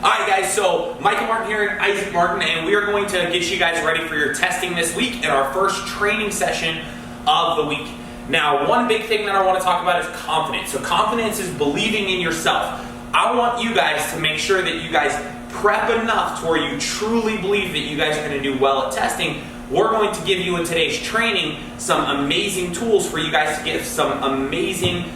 Alright guys, so Michael Martin here and Isaac Martin, and we are going to get you guys ready for your testing this week in our first training session of the week. Now, one big thing that I want to talk about is confidence. So confidence is believing in yourself. I want you guys to make sure that you guys prep enough to where you truly believe that you guys are going to do well at testing. We're going to give you in today's training some amazing tools for you guys to get some amazing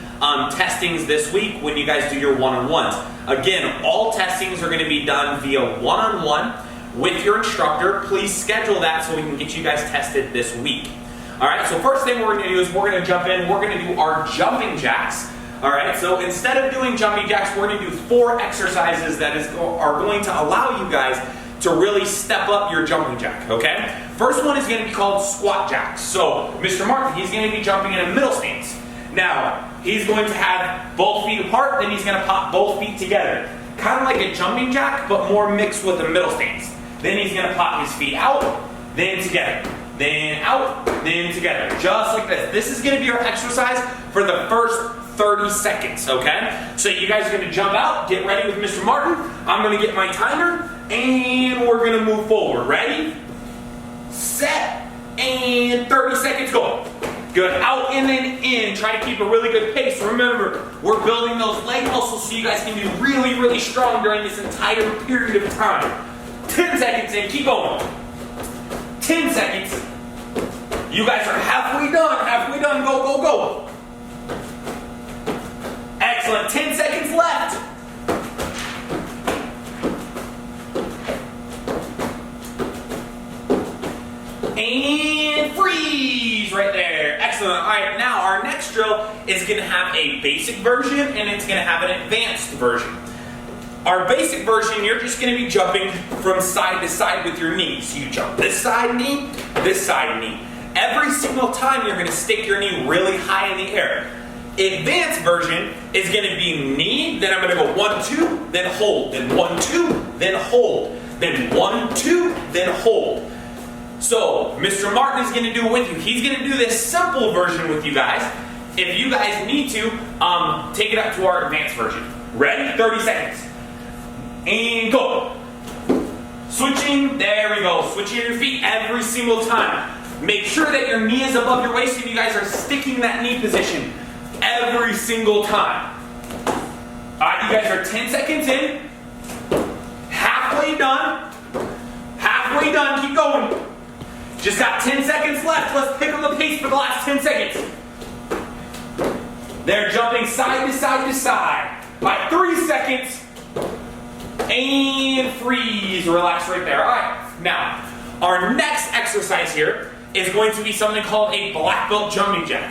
testings this week when you guys do your one-on-ones. Again, all testings are going to be done via one-on-one with your instructor. Please schedule that so we can get you guys tested this week. Alright, so first thing we're going to do is we're going to jump in, we're going to do our jumping jacks. Alright, so instead of doing jumping jacks, we're going to do 4 exercises that are going to allow you guys to really step up your jumping jack, okay? First one is going to be called squat jacks. So, Mr. Martin, he's going to be jumping in a middle stance. Now, he's going to have both feet apart, then he's going to pop both feet together. Kind of like a jumping jack, but more mixed with a middle stance. Then he's going to pop his feet out, then together. Then out, then together. Just like this. This is going to be our exercise for the first 30 seconds, okay? So you guys are going to jump out, get ready with Mr. Martin. I'm going to get my timer, and we're going to move forward. Ready? Set, and 30 seconds, go. Good, out and then in. Try to keep a really good pace. Remember, we're building those leg muscles so you guys can be really, really strong during this entire period of time. 10 seconds in, keep going. 10 seconds. You guys are halfway done, go, go, go. Excellent, 10 seconds left. And freeze right there. Excellent. All right, now our next drill is going to have a basic version and it's going to have an advanced version. Our basic version, you're just going to be jumping from side to side with your knees. So you jump this side knee, this side knee. Every single time you're going to stick your knee really high in the air. Advanced version is going to be knee, then I'm going to go 1, 2, then hold, then 1, 2, then hold, then 1, 2, then hold. So, Mr. Martin is going to do it with you. He's going to do this simple version with you guys. If you guys need to, take it up to our advanced version. Ready? 30 seconds. And go. Switching, there we go. Switching your feet every single time. Make sure that your knee is above your waist and you guys are sticking that knee position every single time. Alright, you guys are 10 seconds in. Halfway done. Halfway done, keep going. Just got 10 seconds left. Let's pick up the pace for the last 10 seconds. They're jumping side to side to side. By 3 seconds. And freeze. Relax right there. Alright, now, our next exercise here is going to be something called a black belt jumping jack,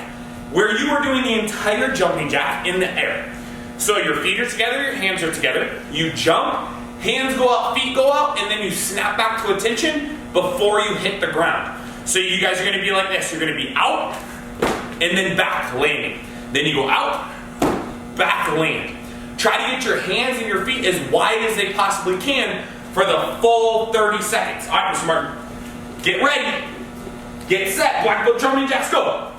where you are doing the entire jumping jack in the air. So your feet are together, your hands are together. You jump, hands go out, feet go out, and then you snap back to attention before you hit the ground. So you guys are going to be like this. You're going to be out, and then back landing. Then you go out, back land. Try to get your hands and your feet as wide as they possibly can for the full 30 seconds. All right, Mr. Martin, get ready, get set, black belt jumping jacks, go.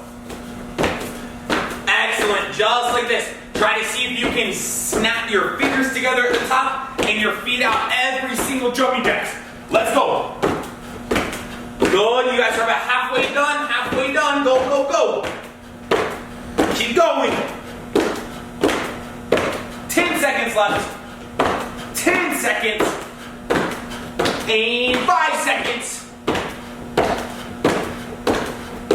Excellent, just like this. Try to see if you can snap your fingers together at the top and your feet out every single jumping jacks. Let's go. Good, you guys are about halfway done, go, go, go. Keep going. 10 seconds left. 10 seconds. And 5 seconds.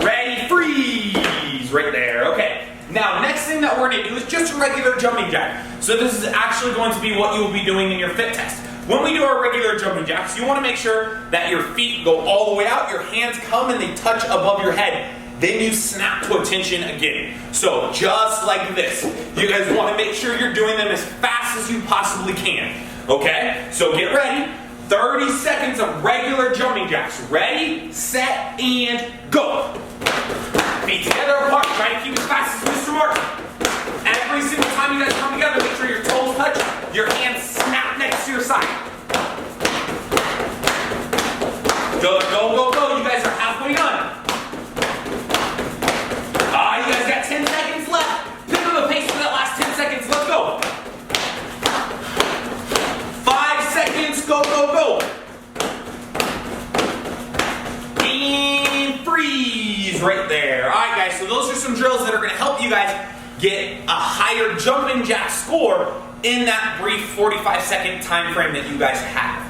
Ready, freeze. Right there, okay. Now, next thing that we're going to do is just a regular jumping jack. So this is actually going to be what you will be doing in your fit test. When we do our regular jumping jacks, you want to make sure that your feet go all the way out, your hands come and they touch above your head. Then you snap to attention again. So just like this. You guys want to make sure you're doing them as fast as you possibly can. Okay? So get ready. 30 seconds of regular jumping jacks. Ready, set, and go. Feet together apart. Try to keep as fast as Mr. Martin. Every single time you guys come together, make sure your toes touch, your hands snap next to your side. Go, go, go, go. You guys are halfway done. You guys got 10 seconds left. Pick up the pace for that last 10 seconds. Let's go. 5 seconds. He's right there. All right, guys, so those are some drills that are going to help you guys get a higher jumping jack score in that brief 45-second time frame that you guys have.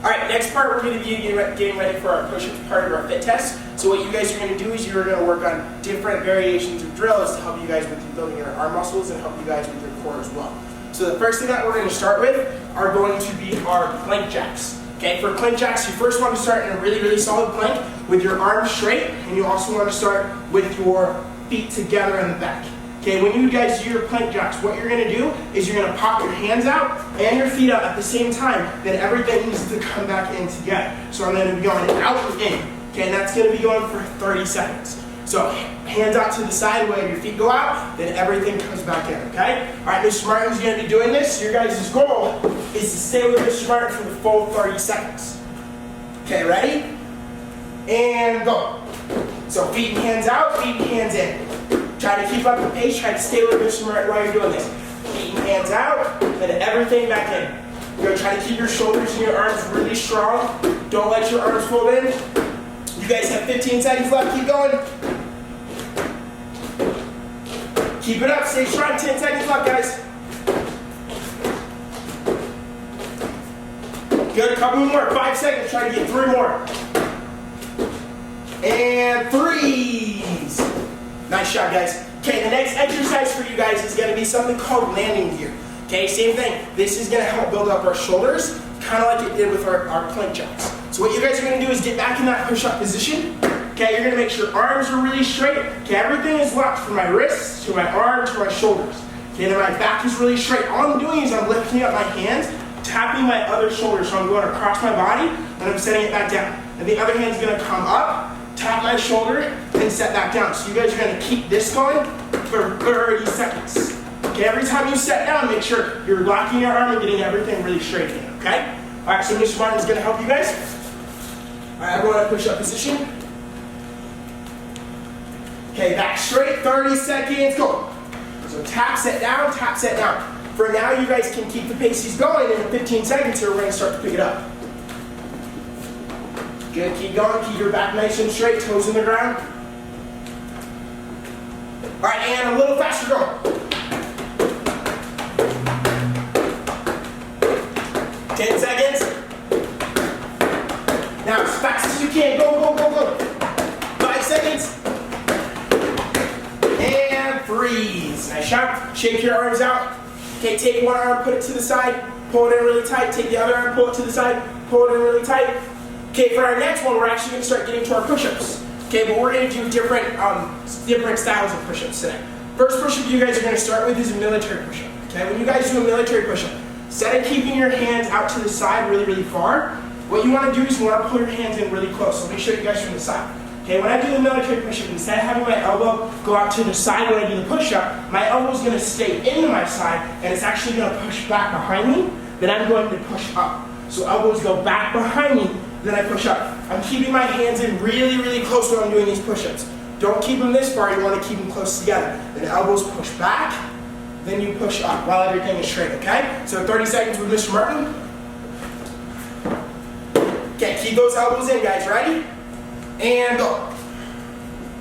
All right, next part, we're going to be getting ready for our push-ups part of our fit test. So what you guys are going to do is you're going to work on different variations of drills to help you guys with building your arm muscles and help you guys with your core as well. So the first thing that we're going to start with are going to be our plank jacks. Okay, for plank jacks, you first want to start in a really, really solid plank with your arms straight, and you also want to start with your feet together in the back. Okay, when you guys do your plank jacks, what you're going to do is you're going to pop your hands out and your feet out at the same time. Then everything needs to come back in together. So I'm going to be going out and in. Okay, and that's going to be going for 30 seconds. So hands out to the side, while your feet go out, then everything comes back in, okay? All right, Mr. Martin's going to be doing this. Your guys' goal is to stay with Mr. Martin for the full 30 seconds. Okay, ready? And go. So feet and hands out, feet and hands in. Try to keep up the pace, try to stay with Mr. Martin while you're doing this. Feet and hands out, then everything back in. You're going to try to keep your shoulders and your arms really strong. Don't let your arms fold in. You guys have 15 seconds left, keep going. Keep it up, stay strong, 10 seconds left, guys. Good, a couple more, 5 seconds, try to get 3 more. And freeze. Nice shot, guys. Okay, the next exercise for you guys is gonna be something called landing gear. Okay, same thing. This is gonna help build up our shoulders, kind of like it did with our plank jacks. So what you guys are gonna do is get back in that push-up position. Okay, you're gonna make sure arms are really straight. Okay, everything is locked from my wrists to my arm to my shoulders. Okay, then my back is really straight. All I'm doing is I'm lifting up my hands, tapping my other shoulder. So I'm going across my body and I'm setting it back down. And the other hand's gonna come up, tap my shoulder, and set back down. So you guys are gonna keep this going for 30 seconds. Okay, every time you set down, make sure you're locking your arm and getting everything really straight in, okay? All right, so Mr. Martin's gonna help you guys. All right, everyone in push-up position. Okay, back straight, 30 seconds, go. So tap, set down, tap, set down. For now, you guys can keep the paces going, and in 15 seconds here, we're gonna start to pick it up. Good, keep going, keep your back nice and straight, toes in the ground. All right, and a little faster, go. 10 seconds. Now, as fast as you can, go, go, go, go. 5 seconds. And freeze. Nice shot. Shake your arms out. Okay, take one arm, put it to the side, pull it in really tight. Take the other arm, pull it to the side, pull it in really tight. Okay, for our next one, we're actually going to start getting to our push-ups. Okay, but we're going to do different styles of push-ups today. First push-up you guys are going to start with is a military push-up. Okay, when you guys do a military push-up, instead of keeping your hands out to the side really, really far, what you want to do is you want to pull your hands in really close. So let me show you guys from the side. Okay, when I do the military push-up, instead of having my elbow go out to the side when I do the push-up, my elbow is going to stay into my side, and it's actually going to push back behind me. Then I'm going to push up. So elbows go back behind me, then I push up. I'm keeping my hands in really, really close when I'm doing these push-ups. Don't keep them this far, you want to keep them close together. Then elbows push back, then you push up while everything is straight, okay? So 30 seconds with Mr. Martin. Okay, keep those elbows in, guys. Ready? And go.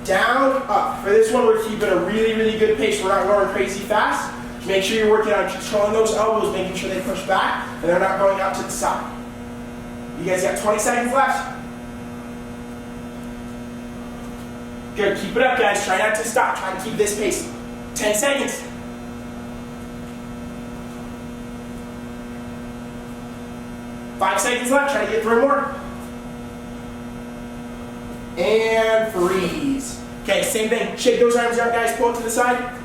Down, up. For this one, we're keeping a really, really good pace. We're not going crazy fast. Make sure you're working on controlling those elbows, making sure they push back, and they're not going out to the side. You guys got 20 seconds left. Good, keep it up, guys. Try not to stop. Try to keep this pace. 10 seconds. 5 seconds left. Try to get 3 more. And freeze. Okay, same thing. Shake those arms out, guys. Pull it to the side.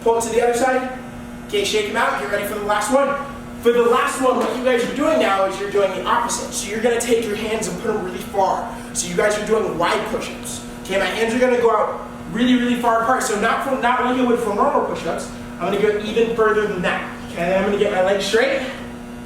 Pull it to the other side. Okay, shake them out. Get ready for the last one. For the last one, what you guys are doing now is you're doing the opposite. So you're going to take your hands and put them really far. So you guys are doing wide push-ups. Okay, my hands are going to go out really, really far apart. So not like you would for normal push-ups. I'm going to go even further than that. Okay, then I'm going to get my legs straight.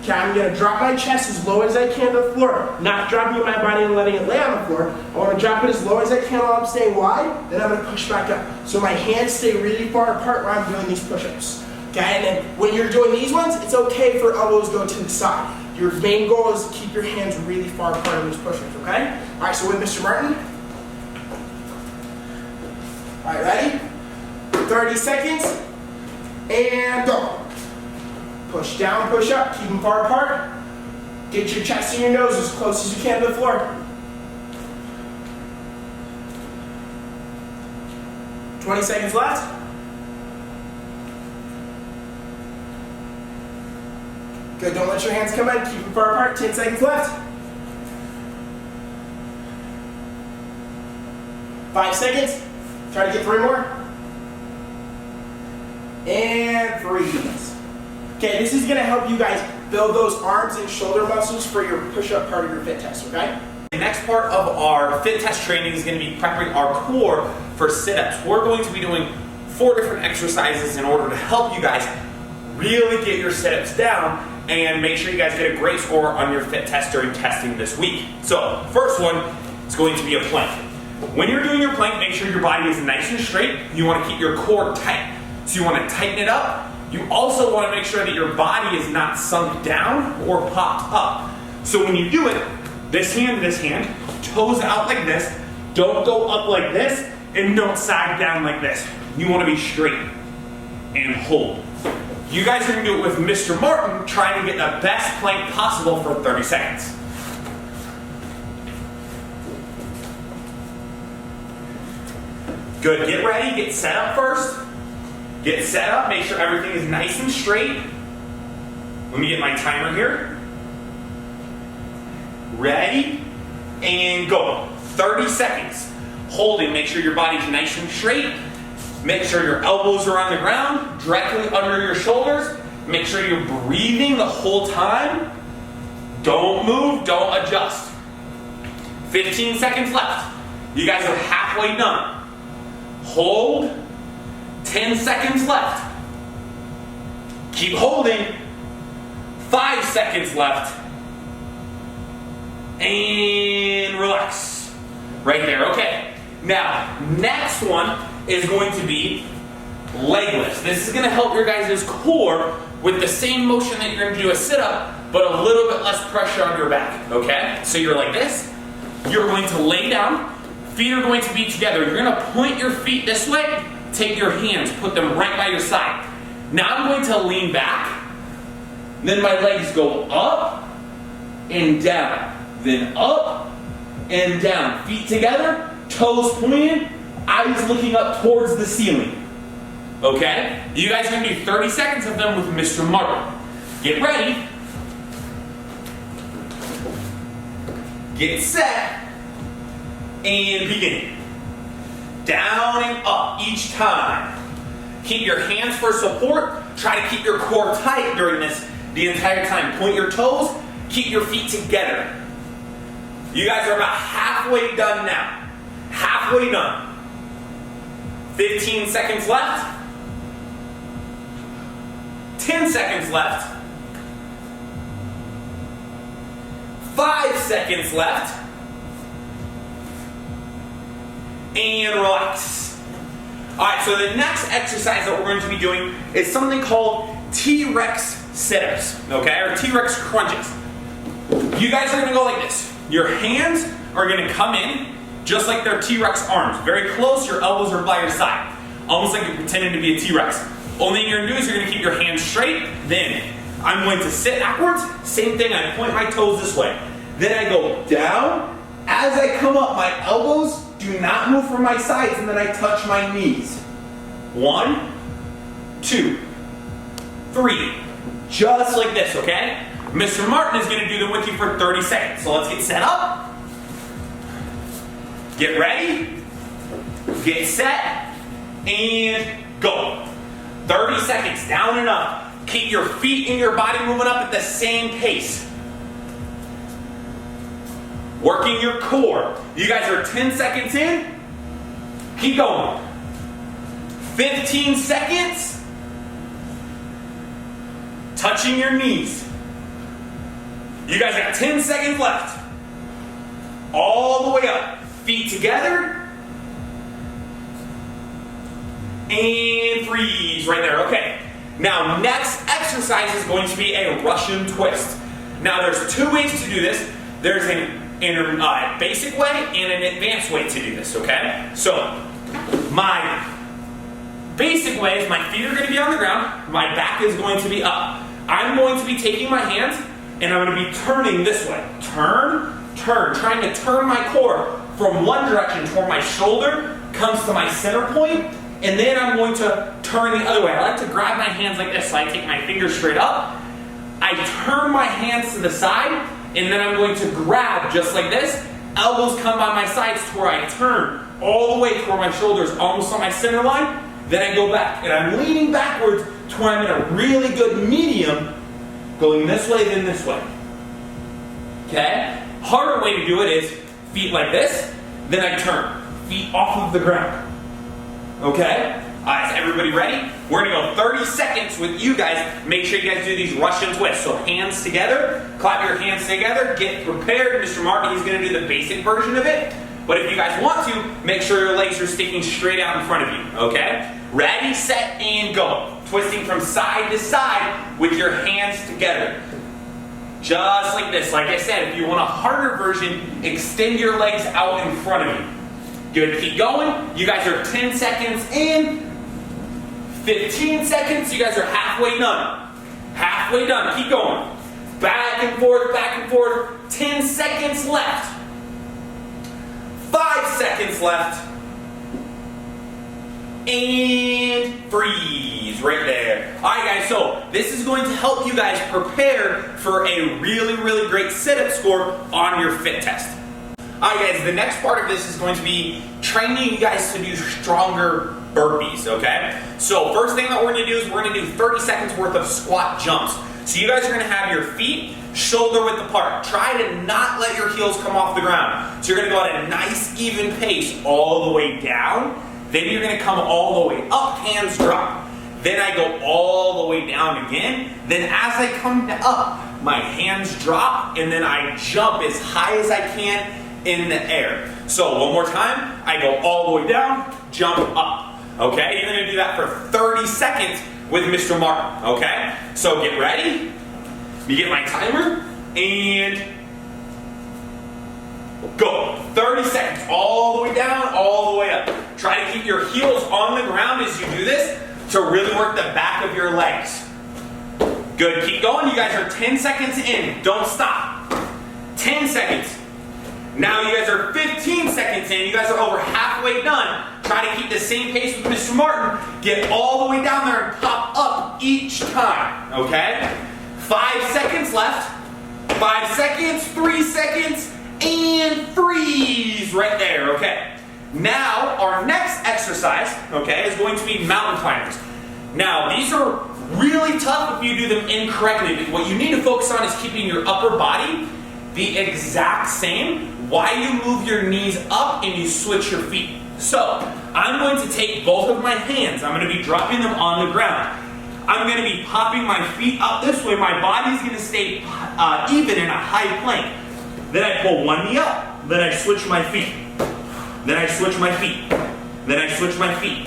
Okay, I'm going to drop my chest as low as I can to the floor. Not dropping my body and letting it lay on the floor. I want to drop it as low as I can while I'm staying wide. Then I'm going to push back up. So my hands stay really far apart while I'm doing these push-ups. Okay, and then when you're doing these ones, it's okay for elbows to go to the side. Your main goal is to keep your hands really far apart in these push-ups, okay? All right, so with Mr. Martin. All right, ready? 30 seconds, and go. Push down, push up, keep them far apart. Get your chest and your nose as close as you can to the floor. 20 seconds left. Good, don't let your hands come in, keep them far apart, 10 seconds left. 5 seconds, try to get 3 more. And freeze. Okay, this is gonna help you guys build those arms and shoulder muscles for your push-up part of your fit test, okay? The next part of our fit test training is going to be prepping our core for sit-ups. We're going to be doing 4 different exercises in order to help you guys really get your sit-ups down and make sure you guys get a great score on your fit test during testing this week. So, first one is going to be a plank. When you're doing your plank, make sure your body is nice and straight. You want to keep your core tight. So you want to tighten it up. You also want to make sure that your body is not sunk down or popped up. So when you do it, this hand, toes out like this, don't go up like this, and don't sag down like this. You want to be straight and hold. You guys are going to do it with Mr. Martin, trying to get the best plank possible for 30 seconds. Good, get ready, get set up first. Get set up, make sure everything is nice and straight. Let me get my timer here. Ready, and go. 30 seconds. Holding, make sure your body's nice and straight. Make sure your elbows are on the ground, directly under your shoulders. Make sure you're breathing the whole time. Don't move, don't adjust. 15 seconds left. You guys are halfway done. Hold. 10 seconds left. Keep holding. 5 seconds left. And relax. Right there, okay. Now, next one is going to be leg lifts. This is going to help your guys' core with the same motion that you're going to do a sit-up, but a little bit less pressure on your back, okay? So you're like this. You're going to lay down. Feet are going to be together. You're going to point your feet this way. Take your hands, put them right by your side. Now I'm going to lean back. Then my legs go up and down. Then up and down. Feet together, toes pointed, eyes looking up towards the ceiling. Okay? You guys are going to do 30 seconds of them with Mr. Martin. Get ready. Get set. And begin. Down and up each time. Keep your hands for support. Try to keep your core tight during this the entire time. Point your toes. Keep your feet together. You guys are about halfway done now. Halfway done. 15 seconds left. 10 seconds left. 5 seconds left. And relax. Alright, so the next exercise that we're going to be doing is something called T-Rex sit-ups, okay, or T-Rex crunches. You guys are going to go like this. Your hands are going to come in just like their T-Rex arms. Very close, your elbows are by your side. Almost like you're pretending to be a T-Rex. Only thing you're going to do is you're going to keep your hands straight. Then I'm going to sit backwards. Same thing, I point my toes this way. Then I go down. As I come up, my elbows do not move from my sides, and then I touch my knees. 1, 2, 3. Just like this, okay? Mr. Martin is going to do them with you for 30 seconds. So let's get set up. Get ready. Get set. And go. 30 seconds, down and up. Keep your feet and your body moving up at the same pace. Working your core. You guys are 10 seconds in. Keep going. 15 seconds. Touching your knees. You guys got 10 seconds left. All the way up. Feet together. And freeze right there. Okay. Now, next exercise is going to be a Russian twist. Now, there's 2 ways to do this. There's an basic way and an advanced way to do this, okay? So, My basic way is my feet are going to be on the ground, my back is going to be up. I'm going to be taking my hands and I'm going to be turning this way. Turn, turn, trying to turn my core from one direction toward my shoulder, comes to my center point, and then I'm going to turn the other way. I like to grab my hands like this, so I take my fingers straight up, I turn my hands to the side, and then I'm going to grab just like this. Elbows come by my sides to where I turn all the way toward my shoulders, almost on my center line. Then I go back, and I'm leaning backwards to where I'm in a really good medium, going this way, then this way. Okay? Harder way to do it is feet like this, then I turn. Feet off of the ground. Okay? Is everybody ready? We're gonna go 30 seconds with you guys. Make sure you guys do these Russian twists. So hands together, clap your hands together, get prepared. Mr. Martin, he's gonna do the basic version of it. But if you guys want to, make sure your legs are sticking straight out in front of you, okay? Ready, set, and go. Twisting from side to side with your hands together. Just like this. Like I said, if you want a harder version, extend your legs out in front of you. Good, keep going. You guys are 10 seconds in. 15 seconds, you guys are halfway done. Halfway done, keep going. Back and forth, 10 seconds left. 5 seconds left. And freeze, right there. All right, guys, so this is going to help you guys prepare for a really, really great sit-up score on your fit test. All right, guys, the next part of this is going to be training you guys to do stronger burpees, okay? So first thing that we're gonna do is we're gonna do 30 seconds worth of squat jumps. So you guys are gonna have your feet shoulder width apart. Try to not let your heels come off the ground. So you're gonna go at a nice even pace all the way down. Then you're gonna come all the way up, hands drop. Then I go all the way down again. Then as I come up, my hands drop and then I jump as high as I can in the air. So one more time, I go all the way down, jump up. Okay, you're gonna do that for 30 seconds with Mr. Martin, okay? So get ready, you get my timer, and go. 30 seconds, all the way down, all the way up. Try to keep your heels on the ground as you do this to really work the back of your legs. Good, keep going, you guys are 10 seconds in, don't stop. 10 seconds. Now you guys are 15 seconds in, you guys are over halfway done. Try to keep the same pace with Mr. Martin. Get all the way down there and pop up each time, okay? 5 seconds left. 5 seconds, 3 seconds, and freeze right there, okay? Now, our next exercise, okay, is going to be mountain climbers. Now, these are really tough if you do them incorrectly. What you need to focus on is keeping your upper body the exact same while you move your knees up and you switch your feet. So, I'm going to take both of my hands, I'm going to be dropping them on the ground. I'm going to be popping my feet up this way, my body's going to stay even in a high plank. Then I pull one knee up, then I switch my feet. Then I switch my feet. Then I switch my feet.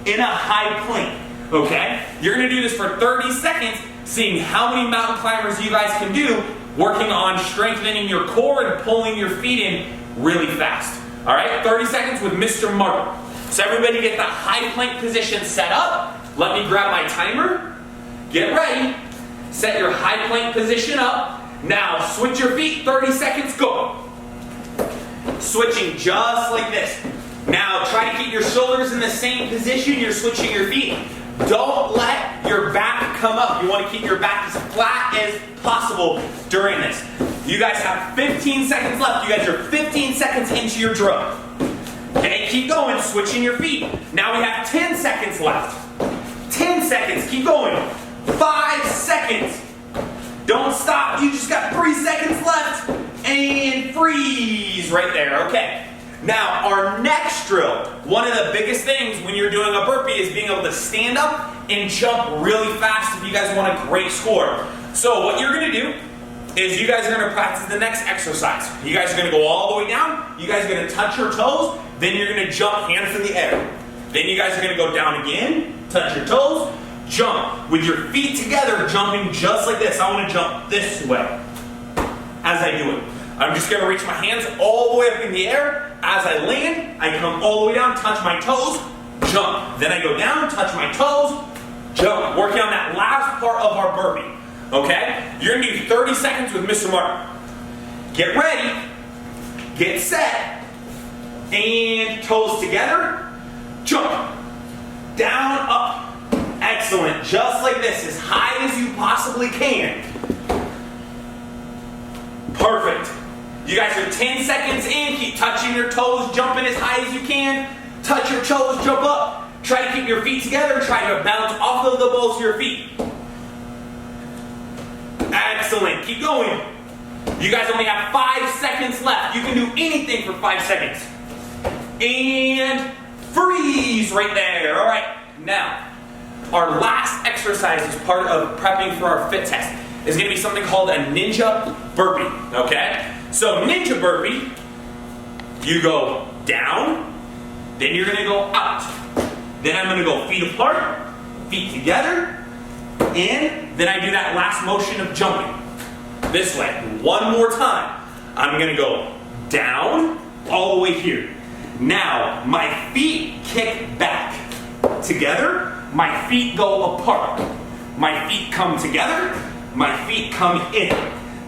In a high plank, okay? You're going to do this for 30 seconds, seeing how many mountain climbers you guys can do, working on strengthening your core and pulling your feet in really fast. All right, 30 seconds with Mr. Martin. So everybody get the high plank position set up. Let me grab my timer. Get ready. Set your high plank position up. Now switch your feet, 30 seconds, go. Switching just like this. Now try to keep your shoulders in the same position. You're switching your feet. Don't let your back come up. You want to keep your back as flat as possible during this. You guys have 15 seconds left. You guys are 15 seconds into your drill. Okay, keep going, switching your feet. Now we have 10 seconds left. 10 seconds, keep going. 5 seconds. Don't stop, you just got 3 seconds left. And freeze right there, okay. Now, our next drill, one of the biggest things when you're doing a burpee is being able to stand up and jump really fast if you guys want a great score. So what you're gonna do is you guys are gonna practice the next exercise. You guys are gonna go all the way down, you guys are gonna touch your toes, then you're gonna jump hands in the air. Then you guys are gonna go down again, touch your toes, jump. With your feet together, jumping just like this. I wanna jump this way as I do it. I'm just gonna reach my hands all the way up in the air. As I land, I come all the way down, touch my toes, jump. Then I go down, touch my toes, jump. Working on that last part of our burpee, okay? You're gonna do 30 seconds with Mr. Martin. Get ready, get set, and toes together, jump. Down, up. Excellent. Just like this, as high as you possibly can. Perfect. You guys are 10 seconds in. Keep touching your toes, jumping as high as you can. Touch your toes, jump up. Try to keep your feet together. Try to bounce off of the balls of your feet. Excellent. Keep going. You guys only have 5 seconds left. You can do anything for 5 seconds. And freeze right there. All right. Now, our last exercise as part of prepping for our fit test is going to be something called a ninja burpee, okay? So ninja burpee, you go down, then you're going to go out. Then I'm going to go feet apart, feet together, in. Then I do that last motion of jumping. This way. One more time. I'm going to go down all the way here. Now, my feet kick back. Together, my feet go apart. My feet come together, my feet come in.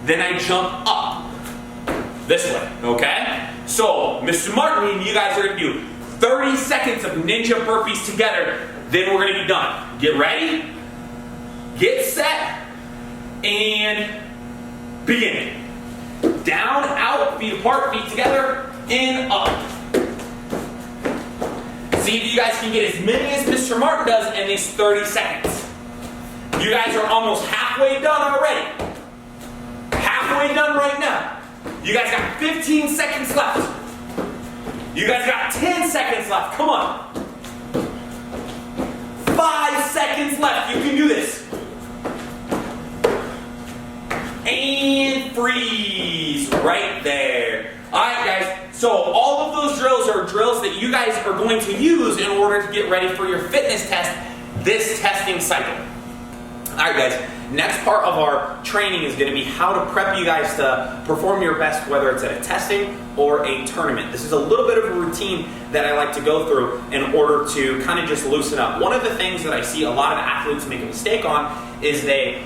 Then I jump up. This way, okay? So, Mr. Martin, you guys are gonna do 30 seconds of ninja burpees together, then we're gonna be done. Get ready, get set, and begin. Down, out, feet apart, feet together, in, up. See if you guys can get as many as Mr. Martin does in these 30 seconds. You guys are almost halfway done already. Halfway done right now. You guys got 15 seconds left. You guys got 10 seconds left. Come on. 5 seconds left. You can do this. And freeze right there. All right, guys. So all of those drills are drills that you guys are going to use in order to get ready for your fitness test this testing cycle. All right, guys. Next part of our training is going to be how to prep you guys to perform your best, whether it's at a testing or a tournament. This is a little bit of a routine that I like to go through in order to kind of just loosen up. One of the things that I see a lot of athletes make a mistake on is they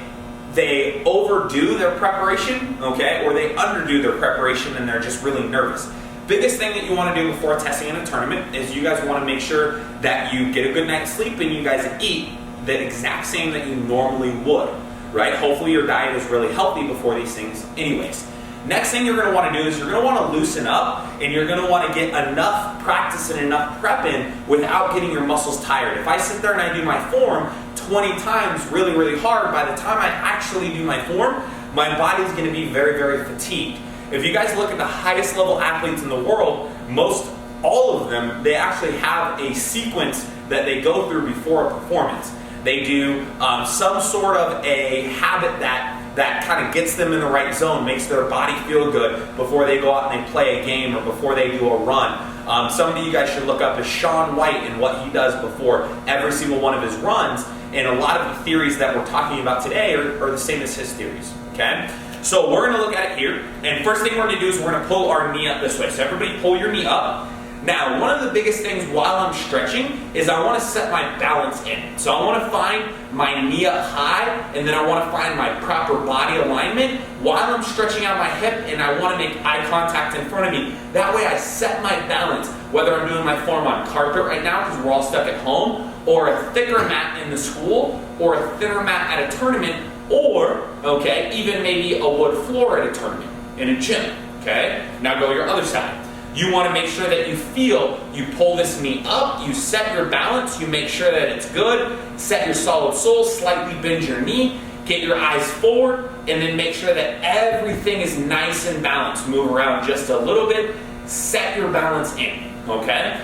overdo their preparation, okay, or they underdo their preparation and they're just really nervous. Biggest thing that you want to do before testing in a tournament is you guys want to make sure that you get a good night's sleep and you guys eat the exact same that you normally would, right? Hopefully your diet is really healthy before these things anyways. Next thing you're going to want to do is you're going to want to loosen up and you're going to want to get enough practice and enough prep in without getting your muscles tired. If I sit there and I do my form 20 times really, really hard, by the time I actually do my form, my body's going to be very, very fatigued. If you guys look at the highest level athletes in the world, most all of them, they actually have a sequence that they go through before a performance. They do some sort of a habit that kind of gets them in the right zone, makes their body feel good before they go out and they play a game or before they do a run. Somebody you guys should look up is Shaun White and what he does before every single one of his runs. And a lot of the theories that we're talking about today are the same as his theories, okay? So we're gonna look at it here. And first thing we're gonna do is we're gonna pull our knee up this way. So everybody pull your knee up. Now, one of the biggest things while I'm stretching is I want to set my balance in. So I want to find my knee up high, and then I want to find my proper body alignment while I'm stretching out my hip, and I want to make eye contact in front of me. That way I set my balance, whether I'm doing my form on carpet right now because we're all stuck at home, or a thicker mat in the school, or a thinner mat at a tournament, or, okay, even maybe a wood floor at a tournament in a gym, okay? Now go your other side. You want to make sure that you pull this knee up, you set your balance, you make sure that it's good, set your solid sole, slightly bend your knee, get your eyes forward, and then make sure that everything is nice and balanced. Move around just a little bit, set your balance in, okay?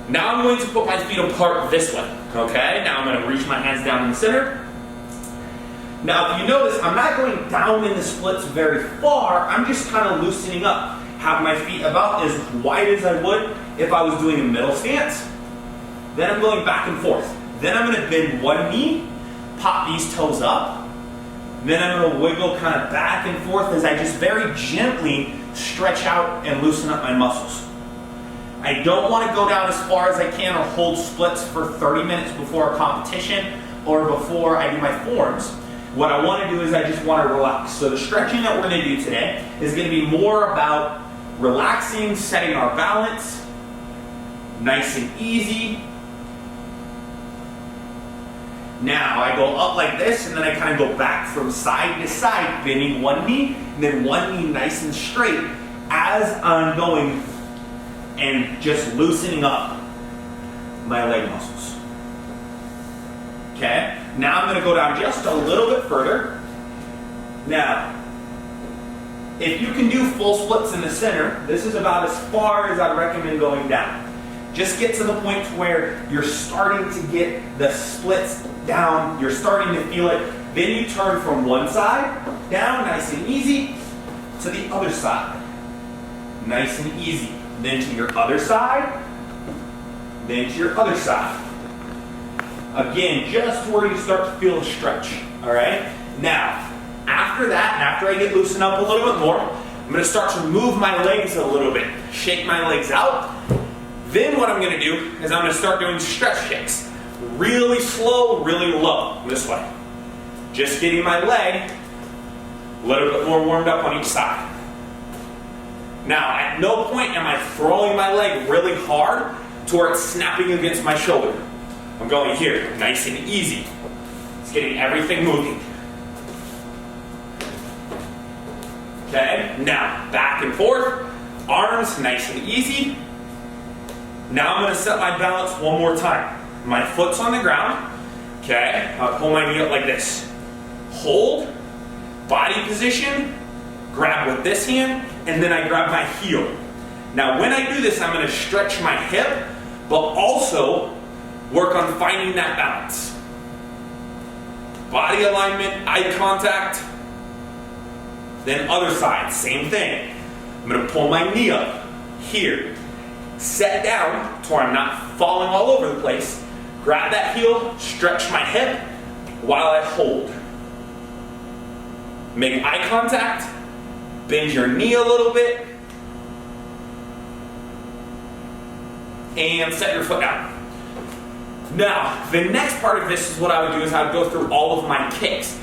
Now I'm going to put my feet apart this way, okay? Now I'm going to reach my hands down in the center. Now if you notice, I'm not going down in the splits very far, I'm just kind of loosening up. Have my feet about as wide as I would if I was doing a middle stance. Then I'm going back and forth. Then I'm going to bend one knee, pop these toes up, Then I'm going to wiggle kind of back and forth as I just very gently stretch out and loosen up my muscles. I don't want to go down as far as I can or hold splits for 30 minutes before a competition or before I do my forms. What I want to do is I just want to relax. So the stretching that we're going to do today is going to be more about relaxing, setting our balance, nice and easy. Now I go up like this and then I kind of go back from side to side, bending one knee and then one knee nice and straight as I'm going and just loosening up my leg muscles. Okay, now I'm going to go down just a little bit further. Now, if you can do full splits in the center, this is about as far as I recommend going down. Just get to the point where you're starting to get the splits down, you're starting to feel it. Then you turn from one side, down, nice and easy, to the other side. Nice and easy. Then to your other side, then to your other side. Again, just where you start to feel a stretch, all right? Now, after that, and after I get loosened up a little bit more, I'm gonna start to move my legs a little bit, shake my legs out. Then what I'm gonna do is I'm gonna start doing stretch shakes. Really slow, really low, this way. Just getting my leg a little bit more warmed up on each side. Now, at no point am I throwing my leg really hard to where it's snapping against my shoulder. I'm going here, nice and easy. It's getting everything moving. Okay, now back and forth, arms nice and easy. Now I'm going to set my balance one more time. My foot's on the ground. Okay, I'll pull my knee up like this. Hold, body position, grab with this hand, and then I grab my heel. Now when I do this, I'm going to stretch my hip, but also work on finding that balance. Body alignment, eye contact. Then other side, same thing. I'm going to pull my knee up here. Set down to where I'm not falling all over the place. Grab that heel, stretch my hip while I hold. Make eye contact. Bend your knee a little bit. And set your foot down. Now, the next part of this is what I would do is I would go through all of my kicks.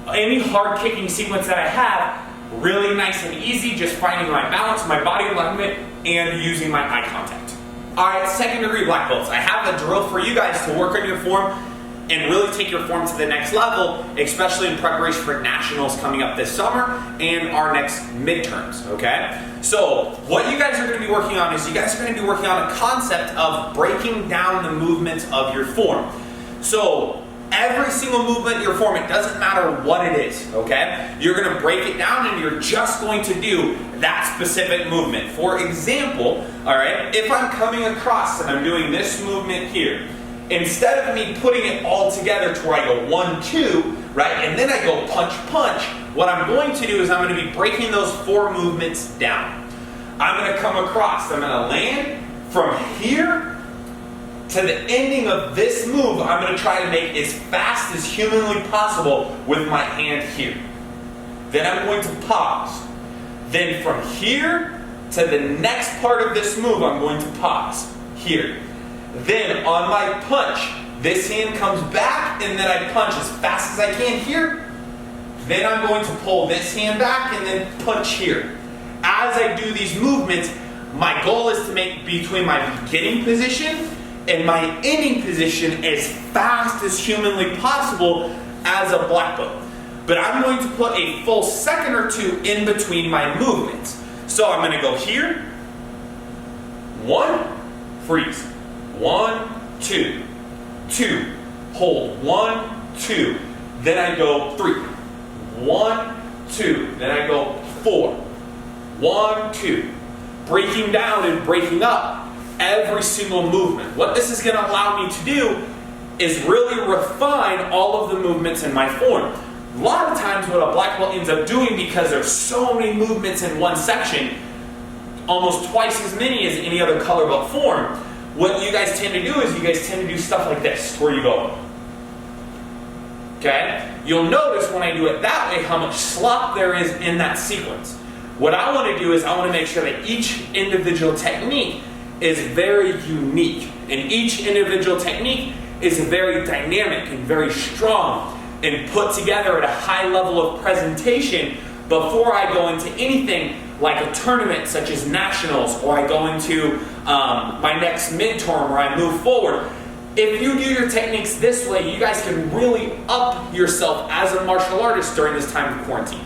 Any hard kicking sequence that I have, really nice and easy, just finding my balance, my body alignment, and using my eye contact. Alright, second degree black belts. I have a drill for you guys to work on your form and really take your form to the next level, especially in preparation for nationals coming up this summer and our next midterms, okay? So, what you guys are going to be working on is you guys are going to be working on a concept of breaking down the movements of your form. So, every single movement in your form, it doesn't matter what it is, okay? You're going to break it down and you're just going to do that specific movement. For example, all right, if I'm coming across and I'm doing this movement here, instead of me putting it all together to where I go 1, 2, right, and then I go punch, punch, what I'm going to do is I'm going to be breaking those 4 movements down. I'm going to come across, I'm going to land from here to the ending of this move. I'm going to try to make as fast as humanly possible with my hand here. Then I'm going to pause. Then from here to the next part of this move, I'm going to pause here. Then on my punch, this hand comes back and then I punch as fast as I can here. Then I'm going to pull this hand back and then punch here. As I do these movements, my goal is to make between my beginning position and my ending position as fast as humanly possible as a black belt. But I'm going to put a full second or 2 in between my movements. So I'm going to go here, 1, freeze, 1, 2, 2, hold, 1, 2, then I go 3, 1, 2, then I go 4, 1, 2, breaking down and breaking up every single movement. What this is going to allow me to do is really refine all of the movements in my form. A lot of times what a black belt ends up doing, because there's so many movements in one section, almost twice as many as any other color belt form, what you guys tend to do is you guys tend to do stuff like this, where you go Okay? You'll notice when I do it that way how much slop there is in that sequence. What I want to do is I want to make sure that each individual technique is very unique, and each individual technique is very dynamic and very strong and put together at a high level of presentation before I go into anything like a tournament such as nationals, or I go into my next midterm where I move forward. If you do your techniques this way, you guys can really up yourself as a martial artist during this time of quarantine.